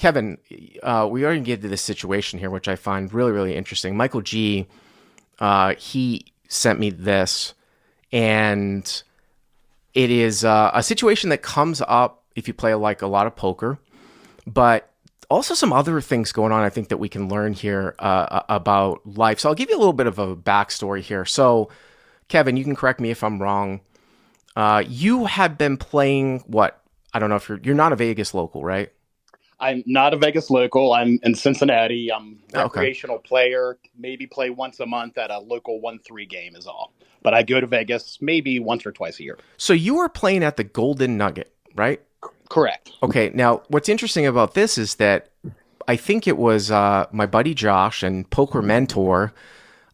Kevin, we already get to this situation here, which I find really, really interesting. Michael G, he sent me this, and it is a situation that comes up if you play like a lot of poker, but also some other things going on. I think that we can learn here about life. So I'll give you a little bit of a backstory here. So, Kevin, you can correct me if I'm wrong. You have been playing what? I don't know if you're not a Vegas local, right? I'm not a Vegas local. I'm in Cincinnati. I'm a Okay. recreational player. Maybe play once a month at a local 1-3 game is all. But I go to Vegas maybe once or twice a year. So you were playing at the Golden Nugget, right? Correct. Okay. Now, what's interesting about this is that I think it was my buddy Josh and poker mentor.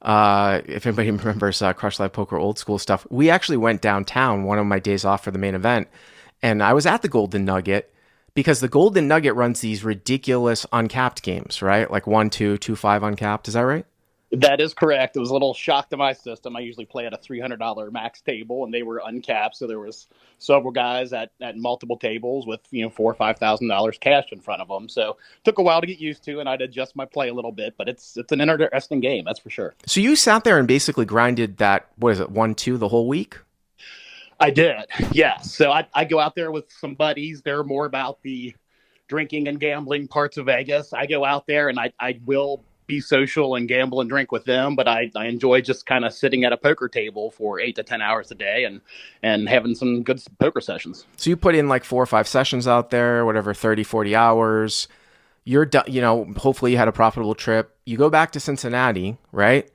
If anybody remembers Crush Live Poker old school stuff, we actually went downtown one of my days off for the main event, and I was at the Golden Nugget because the Golden Nugget runs these ridiculous uncapped games, right? Like 1-2, 2-5 uncapped. Is that right? That is correct. It was a little shock to my system. I usually play at a $300 max table, and they were uncapped. So there was several guys at multiple tables with $4,000 or $5,000 cash in front of them. So took a while to get used to, and I'd adjust my play a little bit. But it's an interesting game, that's for sure. So you sat there and basically grinded that, what is it, 1-2 the whole week? I did, yes. So I go out there with some buddies. They're more about the drinking and gambling parts of Vegas. I go out there and I will be social and gamble and drink with them, but I enjoy just kind of sitting at a poker table for 8 to 10 hours a day and having some good poker sessions. So you put in like 4 or 5 sessions out there, whatever, 30, 40 hours. You're done, hopefully you had a profitable trip. You go back to Cincinnati, right?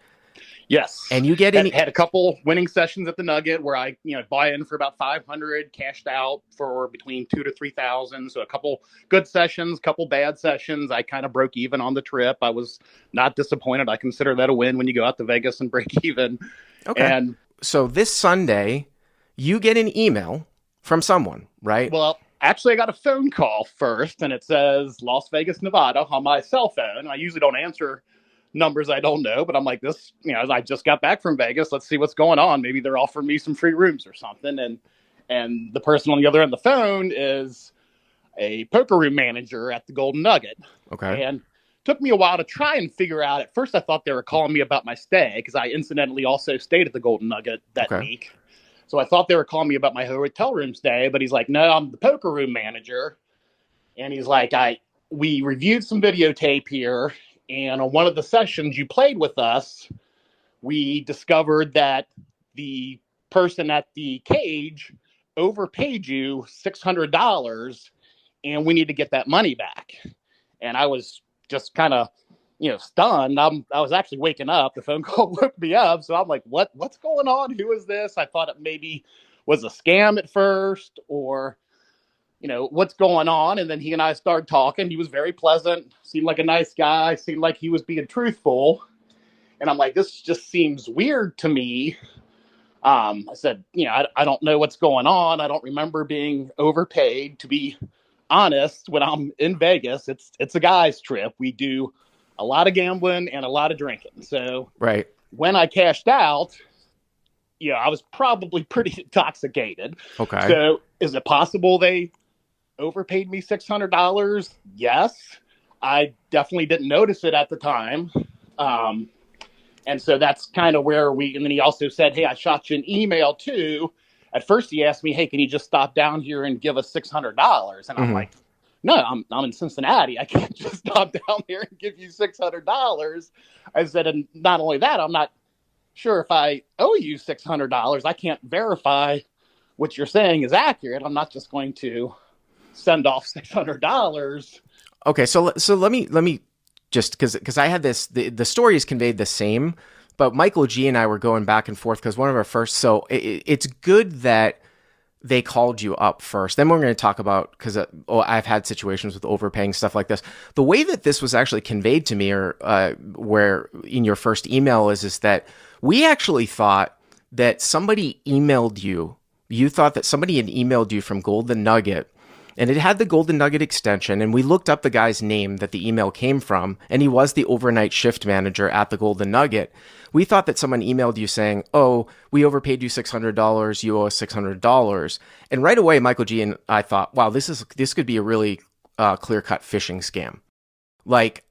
Yes. And you get had a couple winning sessions at the Nugget where I, buy in for about 500, cashed out for between 2 to 3,000. So a couple good sessions, couple bad sessions. I kind of broke even on the trip. I was not disappointed. I consider that a win when you go out to Vegas and break even. Okay. And so this Sunday, you get an email from someone, right? well, actually, I got a phone call first, and it says Las Vegas, Nevada on my cell phone. I usually don't answer numbers I don't know, but I'm like, this, I just got back from Vegas. Let's see what's going on. Maybe they're offering me some free rooms or something. And the person on the other end of the phone is a poker room manager at the Golden Nugget. Okay. And took me a while to try and figure out. At first, I thought they were calling me about my stay because I incidentally also stayed at the Golden Nugget that week. So I thought they were calling me about my hotel room stay, but he's like, no, I'm the poker room manager. And he's like, we reviewed some videotape here. And on one of the sessions you played with us, we discovered that the person at the cage overpaid you $600 and we need to get that money back. And I was just kind of, stunned. I was actually waking up. The phone call woke me up. So I'm like, what's going on? Who is this? I thought it maybe was a scam at first or what's going on? And then he and I started talking. He was very pleasant, seemed like a nice guy, seemed like he was being truthful. And I'm like, this just seems weird to me. I said, I don't know what's going on. I don't remember being overpaid. To be honest, when I'm in Vegas, it's a guy's trip. We do a lot of gambling and a lot of drinking. So right. When I cashed out, I was probably pretty intoxicated. Okay. So is it possible they overpaid me $600? Yes. I definitely didn't notice it at the time. And so that's kind of where and then he also said, hey, I shot you an email too. At first he asked me, hey, can you just stop down here and give us $600? And I'm like, no, I'm in Cincinnati. I can't just stop down here and give you $600. I said, and not only that, I'm not sure if I owe you $600. I can't verify what you're saying is accurate. I'm not just going to send off $600. Okay, so let me just because I had this the story is conveyed the same, but Michael G and I were going back and forth because one of our first. So it's good that they called you up first. Then we're going to talk about because I've had situations with overpaying stuff like this. The way that this was actually conveyed to me, or where in your first email is that we actually thought that somebody emailed you. You thought that somebody had emailed you from Golden Nugget. And it had the Golden Nugget extension, and we looked up the guy's name that the email came from, and he was the overnight shift manager at the Golden Nugget. We thought that someone emailed you saying, oh, we overpaid you $600, you owe us $600. And right away, Michael G and I thought, wow, this could be a really clear-cut phishing scam. Like,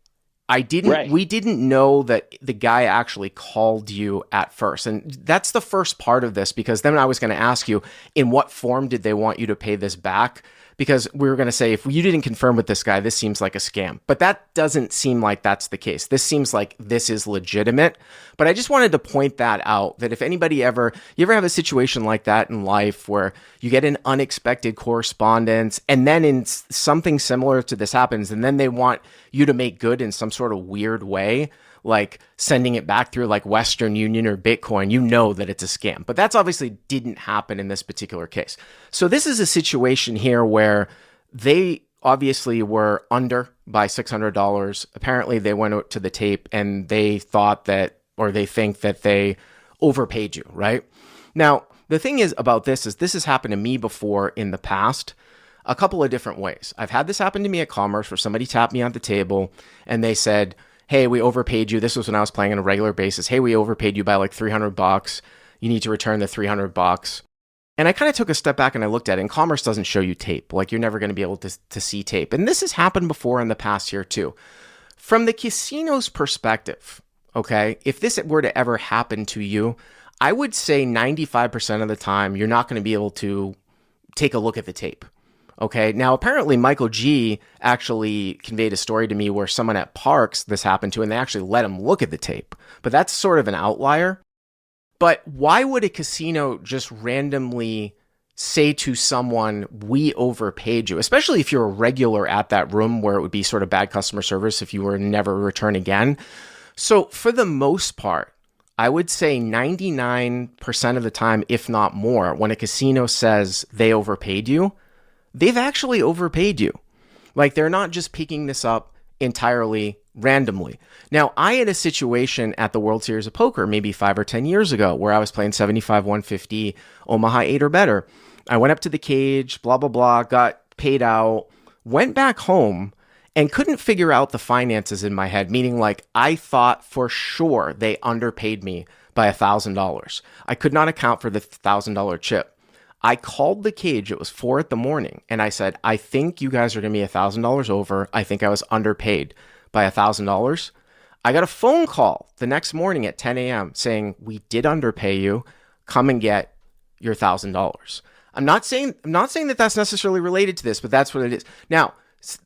Right. we didn't know that the guy actually called you at first. And that's the first part of this, because then I was going to ask you, in what form did they want you to pay this back? Because we were going to say, if you didn't confirm with this guy, this seems like a scam. But that doesn't seem like that's the case. This seems like this is legitimate. But I just wanted to point that out, that if anybody you ever have a situation like that in life where you get an unexpected correspondence, and then in something similar to this happens, and then they want you to make good in some sort of weird way, like sending it back through like Western Union or Bitcoin, you know that it's a scam. But that's obviously didn't happen in this particular case. So this is a situation here where they obviously were under by $600. Apparently they went out to the tape and they thought that, or they think that they overpaid you, right? Now, the thing is about this is this has happened to me before in the past, a couple of different ways. I've had this happen to me at Commerce where somebody tapped me on the table and they said, hey, we overpaid you. This was when I was playing on a regular basis. Hey, we overpaid you by like $300. You need to return the $300. And I kind of took a step back and I looked at it, and Commerce doesn't show you tape. Like, you're never going to be able to see tape. And this has happened before in the past here too. From the casino's perspective, okay, if this were to ever happen to you, I would say 95% of the time, you're not going to be able to take a look at the tape. Okay. Now, apparently Michael G actually conveyed a story to me where someone at Parks this happened to, and they actually let him look at the tape. But that's sort of an outlier. But why would a casino just randomly say to someone, we overpaid you, especially if you're a regular at that room, where it would be sort of bad customer service if you were to never return again? So for the most part, I would say 99% of the time, if not more, when a casino says they overpaid you, they've actually overpaid you. Like, they're not just picking this up entirely randomly. Now, I had a situation at the World Series of Poker maybe 5 or 10 years ago where I was playing 75, 150, Omaha 8 or better. I went up to the cage, blah, blah, blah, got paid out, went back home, and couldn't figure out the finances in my head, meaning like I thought for sure they underpaid me by $1,000. I could not account for the $1,000 chip. I called the cage. It was 4 a.m. and I said, I think you guys are going to be $1,000 over. I think I was underpaid by $1,000. I got a phone call the next morning at 10 a.m. saying, we did underpay you. Come and get your $1,000. I'm not saying that that's necessarily related to this, but that's what it is. Now,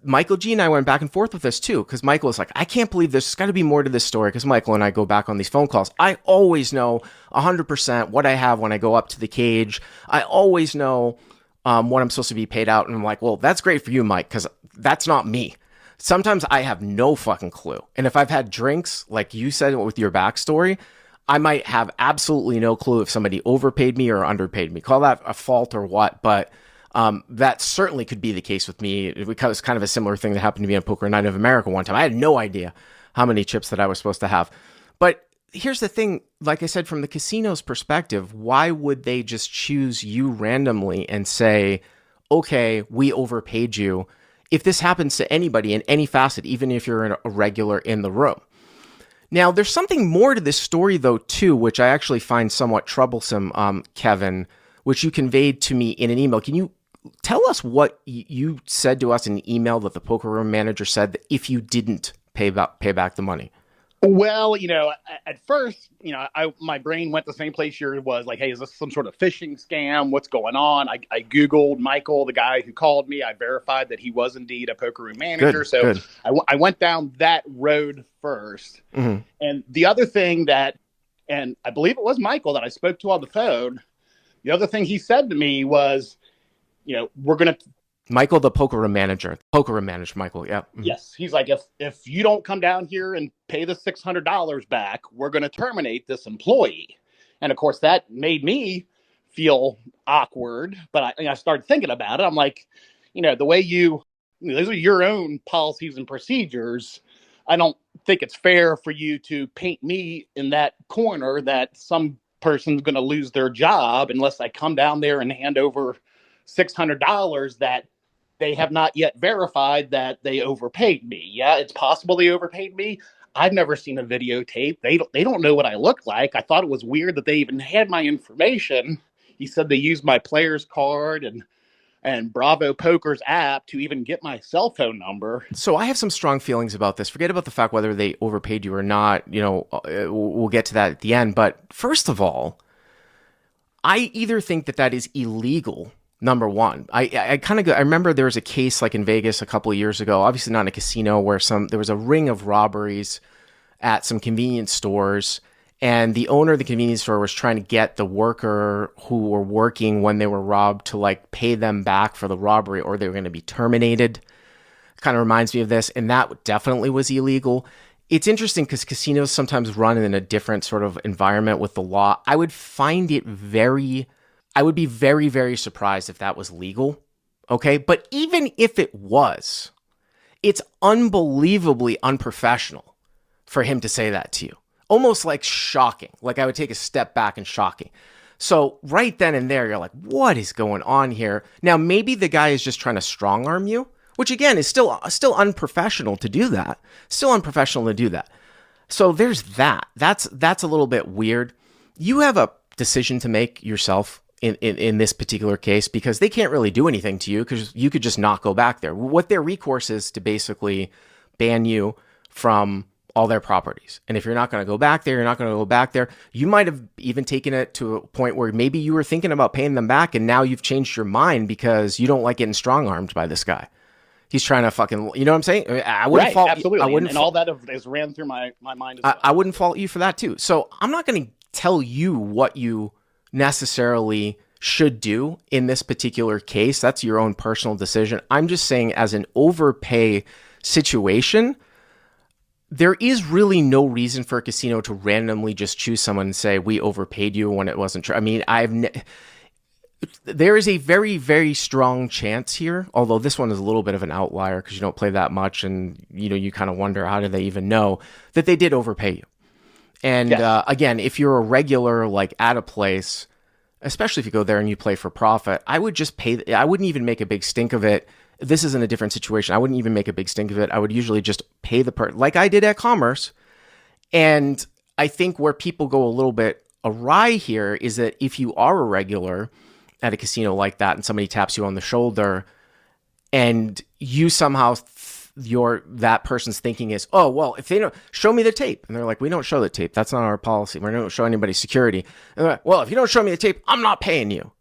Michael G and I went back and forth with this too, because Michael was like, I can't believe there's got to be more to this story, because Michael and I go back on these phone calls. I always know 100% what I have when I go up to the cage. I always know what I'm supposed to be paid out. And I'm like, well, that's great for you, Mike, because that's not me. Sometimes I have no fucking clue. And if I've had drinks, like you said with your backstory, I might have absolutely no clue if somebody overpaid me or underpaid me. Call that a fault or what, but that certainly could be the case with me. It was kind of a similar thing that happened to me on Poker Night of America one time. I had no idea how many chips that I was supposed to have. But here's the thing, like I said, from the casino's perspective, why would they just choose you randomly and say, okay, we overpaid you, if this happens to anybody in any facet, even if you're a regular in the room? Now, there's something more to this story, though, too, which I actually find somewhat troublesome, Kevin, which you conveyed to me in an email. Can you tell us what you said to us in the email that the poker room manager said that if you didn't pay back the money? Well, at first, my brain went the same place yours was, like, hey, is this some sort of phishing scam? What's going on? I Googled Michael, the guy who called me. I verified that he was indeed a poker room manager. Good. I went down that road first. Mm-hmm. And the other thing and I believe it was Michael that I spoke to on the phone, the other thing he said to me was, we're going to... Michael, the poker room manager, Michael. Yeah. Mm-hmm. Yes. He's like, if you don't come down here and pay the $600 back, we're going to terminate this employee. And of course, that made me feel awkward. But I started thinking about it. I'm like, the way those are your own policies and procedures. I don't think it's fair for you to paint me in that corner that some person's going to lose their job unless I come down there and hand over $600 that they have not yet verified that they overpaid me. Yeah, it's possible they overpaid me. I've never seen a videotape. They don't know what I look like. I thought it was weird that they even had my information. He said they used my player's card, and and Bravo Poker's app to even get my cell phone number. So I have some strong feelings about this. Forget about the fact whether they overpaid you or not. We'll get to that at the end. But first of all, I either think that is illegal. Number one, I remember there was a case like in Vegas a couple of years ago, obviously not in a casino, where there was a ring of robberies at some convenience stores, and the owner of the convenience store was trying to get the worker who were working when they were robbed to like pay them back for the robbery, or they were going to be terminated. Kind of reminds me of this, and that definitely was illegal. It's interesting because casinos sometimes run in a different sort of environment with the law. I would be very, very surprised if that was legal. Okay. But even if it was, it's unbelievably unprofessional for him to say that to you. Almost like shocking. Like I would take a step back and shocking. So right then and there, you're like, what is going on here? Now, maybe the guy is just trying to strong arm you, which again is still unprofessional to do that. Still unprofessional to do that. So there's that. That's a little bit weird. You have a decision to make yourself in this particular case, because they can't really do anything to you because you could just not go back there. What their recourse is to basically ban you from all their properties. And if you're not going to go back there, you're not going to go back there. You might have even taken it to a point where maybe you were thinking about paying them back, and now you've changed your mind because you don't like getting strong-armed by this guy. He's trying to fucking, you know what I'm saying? I wouldn't fault absolutely. I wouldn't and all that has ran through my mind as well. I wouldn't fault you for that too. So I'm not going to tell you what you necessarily should do in this particular case. That's your own personal decision. I'm just saying, as an overpay situation, there is really no reason for a casino to randomly just choose someone and say, we overpaid you when it wasn't true. I mean, there is a very, very strong chance here, although this one is a little bit of an outlier because you don't play that much and, you kind of wonder, how did they even know that they did overpay you? And yes. Again, if you're a regular, like at a place, especially if you go there and you play for profit, I would just pay. I wouldn't even make a big stink of it. This isn't a different situation. I wouldn't even make a big stink of it. I would usually just pay the like I did at Commerce. And I think where people go a little bit awry here is that if you are a regular at a casino like that and somebody taps you on the shoulder and you somehow that person's thinking is, oh, well, if they don't show me the tape, and they're like, we don't show the tape. That's not our policy. We don't show anybody security. And they're like, well, if you don't show me the tape, I'm not paying you.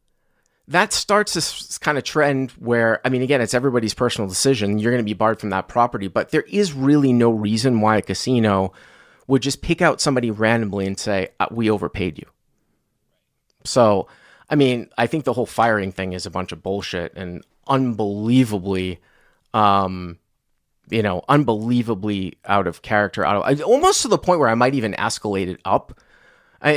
That starts this kind of trend where, I mean, again, it's everybody's personal decision. You're going to be barred from that property, but there is really no reason why a casino would just pick out somebody randomly and say, we overpaid you. So, I mean, I think the whole firing thing is a bunch of bullshit and unbelievably, unbelievably out of character, almost to the point where I might even escalate it up.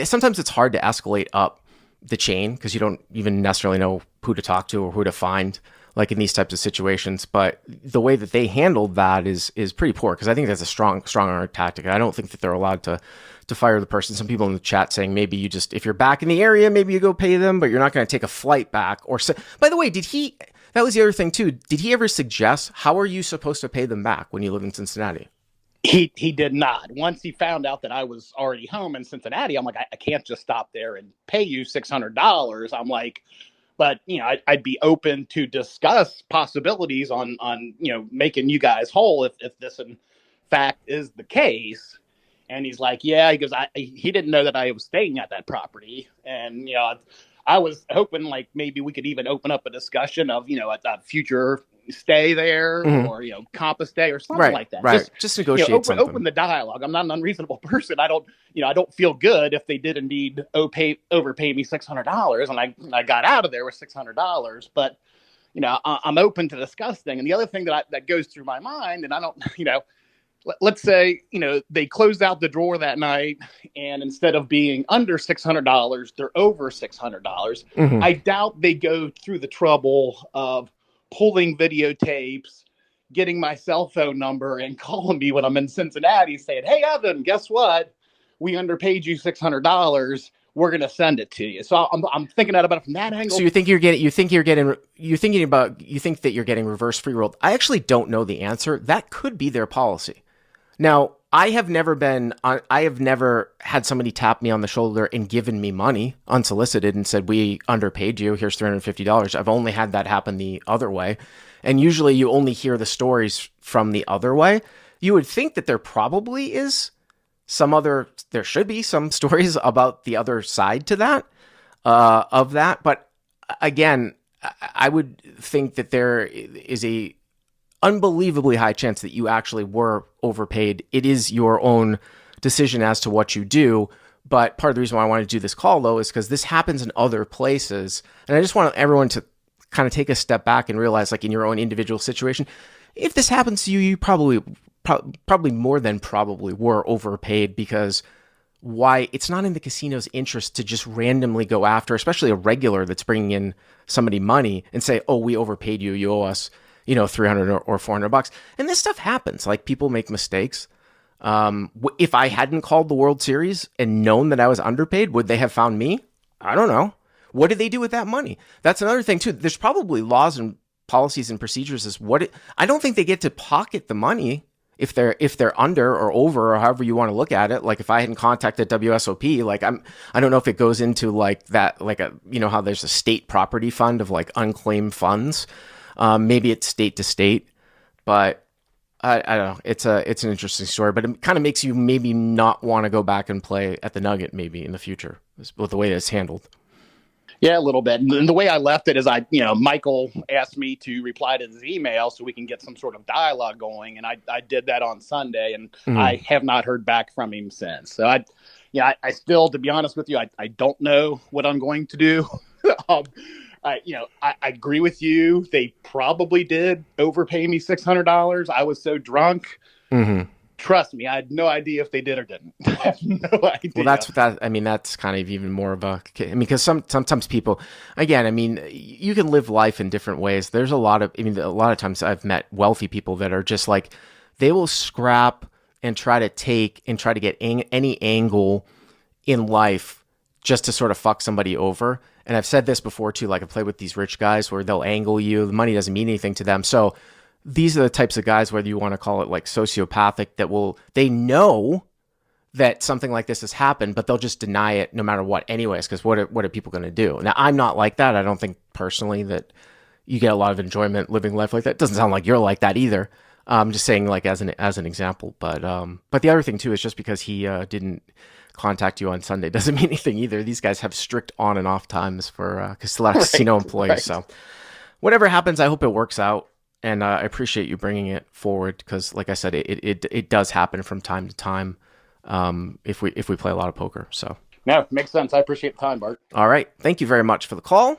Sometimes it's hard to escalate up the chain because you don't even necessarily know who to talk to or who to find, like in these types of situations. But the way that they handled that is pretty poor, because I think that's a strong arm tactic. I don't think that they're allowed to fire the person. Some people in the chat saying maybe you just, if you're back in the area, maybe you go pay them, but you're not going to take a flight back. Or by the way, that was the other thing too. Did he ever suggest how are you supposed to pay them back when you live in Cincinnati? He did not. Once he found out that I was already home in Cincinnati, I'm like, I can't just stop there and pay you $600. I'm like, but I'd be open to discuss possibilities on making you guys whole if this in fact is the case. And he's like, yeah, he goes, he didn't know that I was staying at that property. And, I was hoping like maybe we could even open up a discussion of, a future stay there, mm-hmm. or, comp a stay or something like that. Right. Just negotiate something. Open the dialogue. I'm not an unreasonable person. I don't feel good if they did indeed overpay me $600 and I got out of there with $600. But, I'm open to discuss things. And the other thing that goes through my mind, and I don't, let's say, they closed out the drawer that night and instead of being under $600, they're over $600. Mm-hmm. I doubt they go through the trouble of pulling videotapes, getting my cell phone number and calling me when I'm in Cincinnati saying, hey, Evan, guess what? We underpaid you $600. We're going to send it to you. So I'm thinking about it from that angle. So you think that you're getting reverse free rolled. I actually don't know the answer. That could be their policy. Now, I have never had somebody tap me on the shoulder and given me money unsolicited and said, we underpaid you, here's $350. I've only had that happen the other way. And usually you only hear the stories from the other way. You would think that there probably is there should be some stories about the other side to that, of that. But again, I would think that there is a unbelievably high chance that you actually were overpaid. It is your own decision as to what you do. But part of the reason why I wanted to do this call, though, is because this happens in other places. And I just want everyone to kind of take a step back and realize, like, in your own individual situation, if this happens to you, you probably more than probably were overpaid, because why? It's not in the casino's interest to just randomly go after, especially a regular that's bringing in somebody money, and say, oh, we overpaid you. You owe us, $300 or $400. And this stuff happens. Like, people make mistakes. If I hadn't called the World Series and known that I was underpaid, would they have found me? I don't know. What did they do with that money? That's another thing too. There's probably laws and policies and procedures I don't think they get to pocket the money if they're under or over, or however you want to look at it. Like, if I hadn't contacted WSOP, like, I don't know if it goes into like that, like how there's a state property fund of like unclaimed funds. Maybe it's state to state, but I don't know. It's an interesting story, but it kind of makes you maybe not want to go back and play at the Nugget maybe in the future with the way it's handled. Yeah, a little bit. And the way I left it is Michael asked me to reply to his email so we can get some sort of dialogue going. And I did that on Sunday, and I have not heard back from him since. So I still, to be honest with you, I don't know what I'm going to do. I agree with you. They probably did overpay me $600. I was so drunk. Mm-hmm. Trust me, I had no idea if they did or didn't. I have no idea. Well, that's kind of even more of because sometimes people, again, you can live life in different ways. There's a lot of times I've met wealthy people that are just like, they will scrap and try to get any angle in life just to sort of fuck somebody over. And I've said this before too, like, I play with these rich guys where they'll angle you. The money doesn't mean anything to them. So these are the types of guys, whether you want to call it like sociopathic, they know that something like this has happened, but they'll just deny it no matter what anyways, because what are people going to do? Now, I'm not like that. I don't think personally that you get a lot of enjoyment living life like that. It doesn't sound like you're like that either. I'm just saying, like, as an example. But the other thing too is, just because he didn't contact you on Sunday doesn't mean anything either. These guys have strict on and off times for casino employees. Right. So whatever happens, I hope it works out. And I appreciate you bringing it forward, because, like I said, it does happen from time to time if we play a lot of poker. So no, makes sense. I appreciate the time, Bart. All right. Thank you very much for the call.